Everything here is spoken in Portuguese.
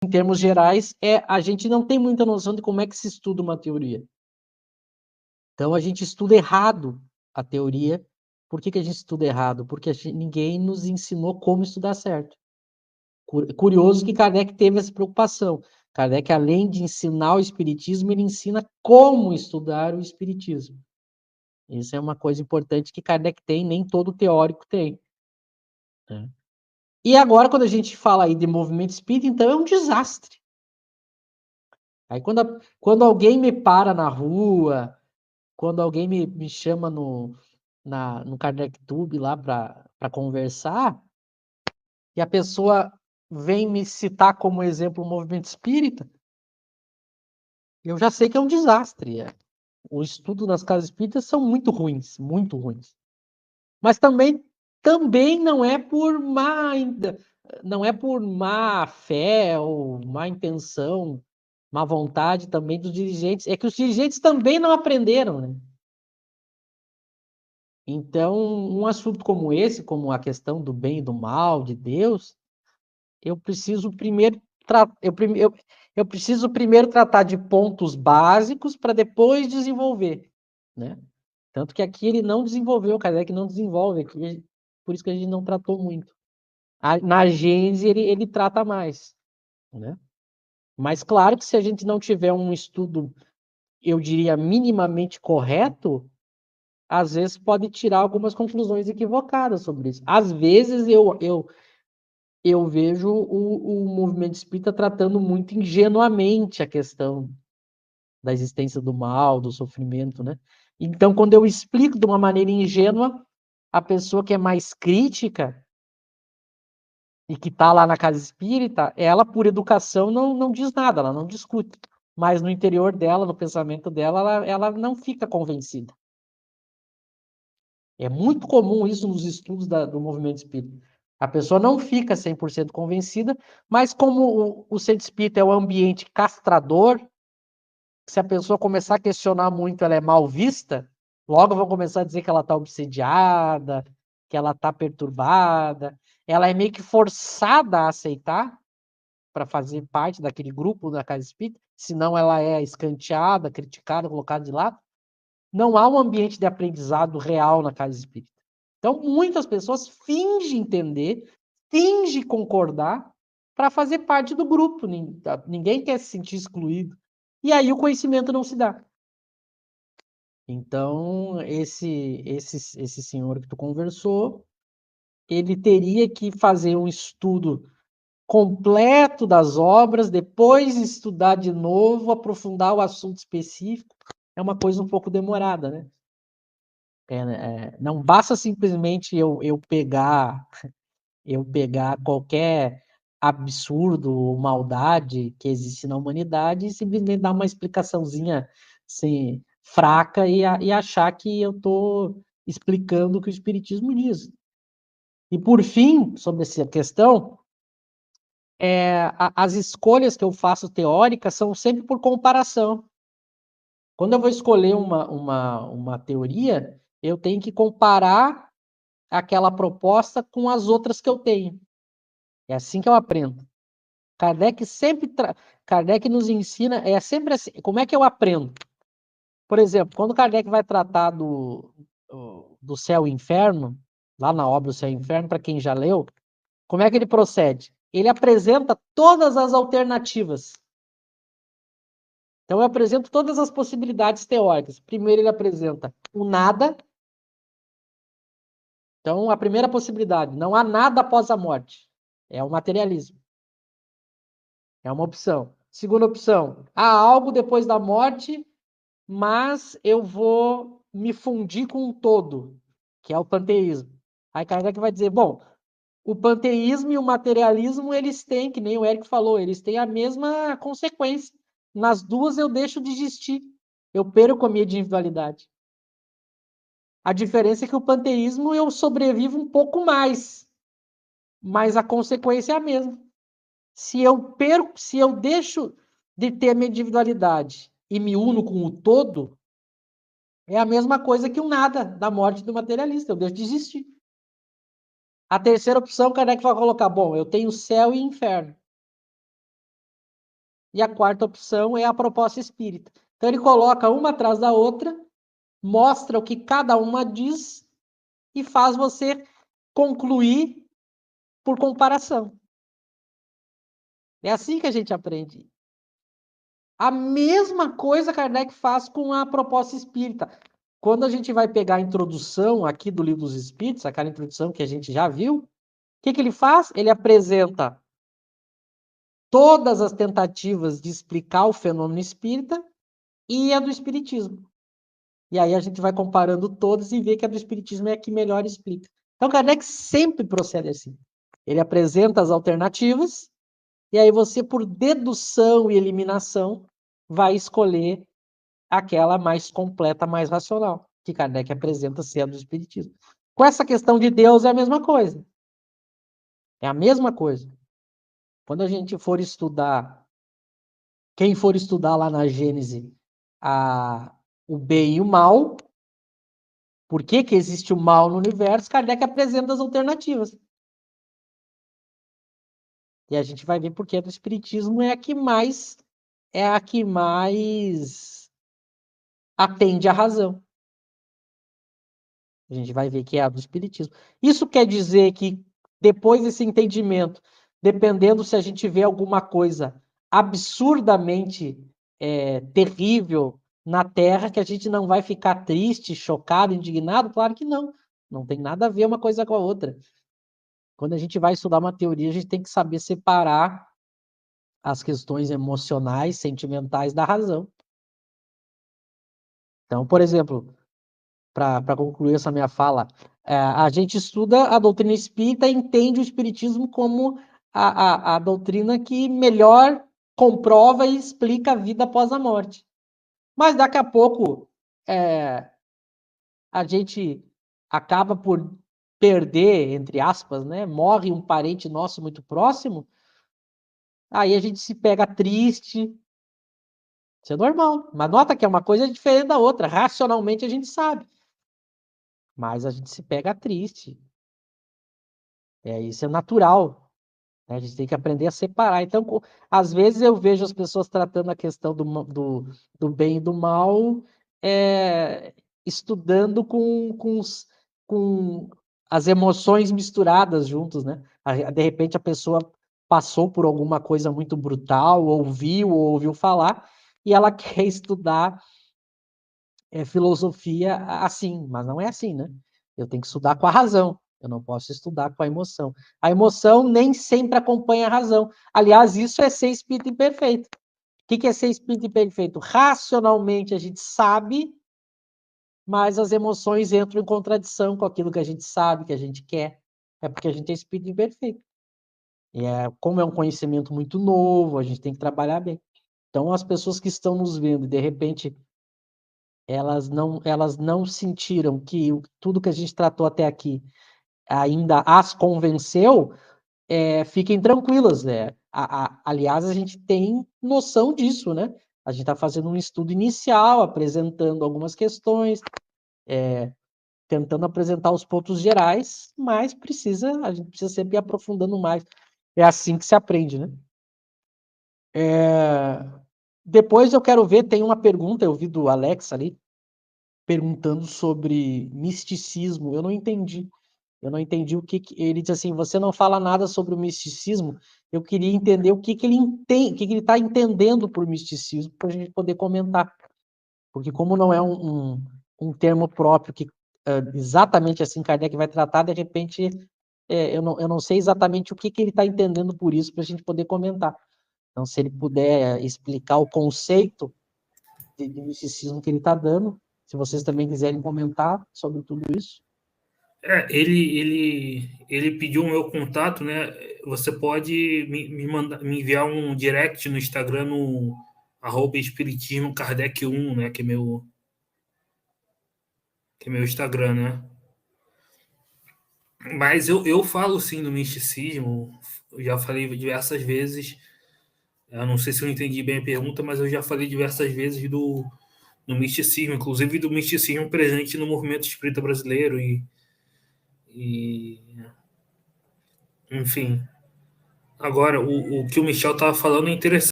em termos gerais, a gente não tem muita noção de como é que se estuda uma teoria. Então, a gente estuda errado a teoria. Por que a gente estuda errado? Porque ninguém nos ensinou como estudar certo. Curioso que Kardec teve essa preocupação. Kardec, além de ensinar o espiritismo, ele ensina como estudar o espiritismo. Isso é uma coisa importante que Kardec tem, nem todo teórico tem, né? E agora, quando a gente fala aí de movimento espírita, então é um desastre. Aí quando alguém me para na rua, quando alguém me chama no Kardec Tube lá para conversar, e a pessoa vem me citar como exemplo o movimento espírita, eu já sei que é um desastre. O estudo nas casas espíritas são muito ruins, muito ruins. Mas também não é por má fé ou má intenção, má vontade também dos dirigentes, é que os dirigentes também não aprenderam, né? Então, um assunto como esse, como a questão do bem e do mal, de Deus, eu preciso primeiro eu preciso primeiro tratar de pontos básicos para depois desenvolver, né? Tanto que aqui ele não desenvolveu, Kardec não desenvolve aqui, por isso que a gente não tratou muito. Na Gênese ele trata mais, né? Mas claro que se a gente não tiver um estudo, eu diria, minimamente correto, às vezes pode tirar algumas conclusões equivocadas sobre isso. Às vezes eu vejo o movimento espírita tratando muito ingenuamente a questão da existência do mal, do sofrimento, né? Então, quando eu explico de uma maneira ingênua, a pessoa que é mais crítica e que está lá na casa espírita, ela, por educação, não diz nada, ela não discute. Mas no interior dela, no pensamento dela, ela não fica convencida. É muito comum isso nos estudos do movimento espírita. A pessoa não fica 100% convencida, mas como o centro espírita é um ambiente castrador, se a pessoa começar a questionar muito, ela é mal vista, logo vão começar a dizer que ela está obsediada, que ela está perturbada. Ela é meio que forçada a aceitar para fazer parte daquele grupo da casa espírita, senão ela é escanteada, criticada, colocada de lado. Não há um ambiente de aprendizado real na casa espírita. Então, muitas pessoas fingem entender, fingem concordar para fazer parte do grupo. Ninguém quer se sentir excluído. E aí o conhecimento não se dá. Então, esse senhor que tu conversou, ele teria que fazer um estudo completo das obras, depois estudar de novo, aprofundar o assunto específico. É uma coisa um pouco demorada, né? Não basta simplesmente eu pegar qualquer absurdo ou maldade que existe na humanidade e simplesmente dar uma explicaçãozinha assim, fraca e achar que eu estou explicando o que o Espiritismo diz. E por fim, sobre essa questão, as escolhas que eu faço teóricas são sempre por comparação. Quando eu vou escolher uma teoria, eu tenho que comparar aquela proposta com as outras que eu tenho. É assim que eu aprendo. Kardec Kardec nos ensina, é sempre assim. Como é que eu aprendo? Por exemplo, quando Kardec vai tratar do céu e inferno, lá na obra O Céu e Inferno, para quem já leu, como é que ele procede? Ele apresenta todas as alternativas. Então, eu apresento todas as possibilidades teóricas. Primeiro, ele apresenta o nada. Então, a primeira possibilidade, não há nada após a morte. É o materialismo. É uma opção. Segunda opção, há algo depois da morte, mas eu vou me fundir com um todo, que é o panteísmo. Aí Kardec vai dizer, bom, o panteísmo e o materialismo, eles têm, que nem o Érico falou, eles têm a mesma consequência. Nas duas eu deixo de existir. Eu perco a minha individualidade. A diferença é que o panteísmo eu sobrevivo um pouco mais, mas a consequência é a mesma. Se eu deixo de ter a minha individualidade e me uno com o todo, é a mesma coisa que o nada da morte do materialista, eu deixo de existir. A terceira opção, Kardec vai colocar, bom, eu tenho céu e inferno. e a quarta opção é a proposta espírita. Então ele coloca uma atrás da outra, mostra o que cada uma diz e faz você concluir por comparação. É assim que a gente aprende. A mesma coisa Kardec faz com a proposta espírita. Quando a gente vai pegar a introdução aqui do Livro dos Espíritos, aquela introdução que a gente já viu, o que ele faz? Ele apresenta todas as tentativas de explicar o fenômeno espírita e a do espiritismo. E aí a gente vai comparando todas e vê que a do espiritismo é a que melhor explica. Então Kardec sempre procede assim. Ele apresenta as alternativas e aí você, por dedução e eliminação, vai escolher aquela mais completa, mais racional, que Kardec apresenta ser a do espiritismo. Com essa questão de Deus é a mesma coisa. É a mesma coisa. Quando a gente for estudar, quem for estudar lá na Gênese o bem e o mal, por que que existe o mal no universo, Kardec apresenta as alternativas. E a gente vai ver porque a do espiritismo é a que mais atende à razão. A gente vai ver que é a do espiritismo. Isso quer dizer que depois desse entendimento, dependendo se a gente vê alguma coisa absurdamente terrível na Terra, que a gente não vai ficar triste, chocado, indignado? Claro que não. Não tem nada a ver uma coisa com a outra. Quando a gente vai estudar uma teoria, a gente tem que saber separar as questões emocionais, sentimentais da razão. Então, por exemplo, para concluir essa minha fala, a gente estuda a doutrina espírita e entende o espiritismo como a doutrina que melhor comprova e explica a vida após a morte. Mas daqui a pouco a gente acaba por perder, entre aspas, né? Morre um parente nosso muito próximo, aí a gente se pega triste. Isso é normal. Mas nota que é uma coisa diferente da outra. Racionalmente a gente sabe. Mas a gente se pega triste. Isso é natural. Né? A gente tem que aprender a separar. Então, às vezes eu vejo as pessoas tratando a questão do bem e do mal, estudando com as emoções misturadas juntos, né? De repente a pessoa passou por alguma coisa muito brutal, ouviu ou ouviu falar, e ela quer estudar filosofia assim, mas não é assim, né? Eu tenho que estudar com a razão, eu não posso estudar com a emoção. A emoção nem sempre acompanha a razão. Aliás, isso é ser espírito imperfeito. O que é ser espírito imperfeito? Racionalmente a gente sabe, mas as emoções entram em contradição com aquilo que a gente sabe, que a gente quer. É porque a gente é espírito imperfeito. Como é um conhecimento muito novo, a gente tem que trabalhar bem. Então, as pessoas que estão nos vendo e de repente elas não sentiram que tudo que a gente tratou até aqui ainda as convenceu, fiquem tranquilas. Aliás, a gente tem noção disso, né? A gente está fazendo um estudo inicial, apresentando algumas questões, tentando apresentar os pontos gerais, mas a gente precisa sempre ir aprofundando mais. É assim que se aprende, né? Depois eu quero ver, tem uma pergunta, eu vi do Alex ali, perguntando sobre misticismo. Eu não entendi. Eu não entendi o que ele disse assim, você não fala nada sobre o misticismo. Eu queria entender o que ele entende, o que ele está entendendo por misticismo, para a gente poder comentar. Porque como não é um termo próprio que exatamente assim Kardec vai tratar, de repente eu não sei exatamente o que ele está entendendo por isso, para a gente poder comentar. Então, se ele puder explicar o conceito de misticismo que ele está dando, se vocês também quiserem comentar sobre tudo isso. Ele pediu o meu contato, né? Você pode me enviar um direct no Instagram no @espiritismo Kardec 1, né? Que é meu Instagram, né? Mas eu falo sim do misticismo, eu já falei diversas vezes. Eu não sei se eu entendi bem a pergunta, mas eu já falei diversas vezes do misticismo, inclusive do misticismo presente no movimento espírita brasileiro e enfim. Agora, o que o Michel estava falando é interessante.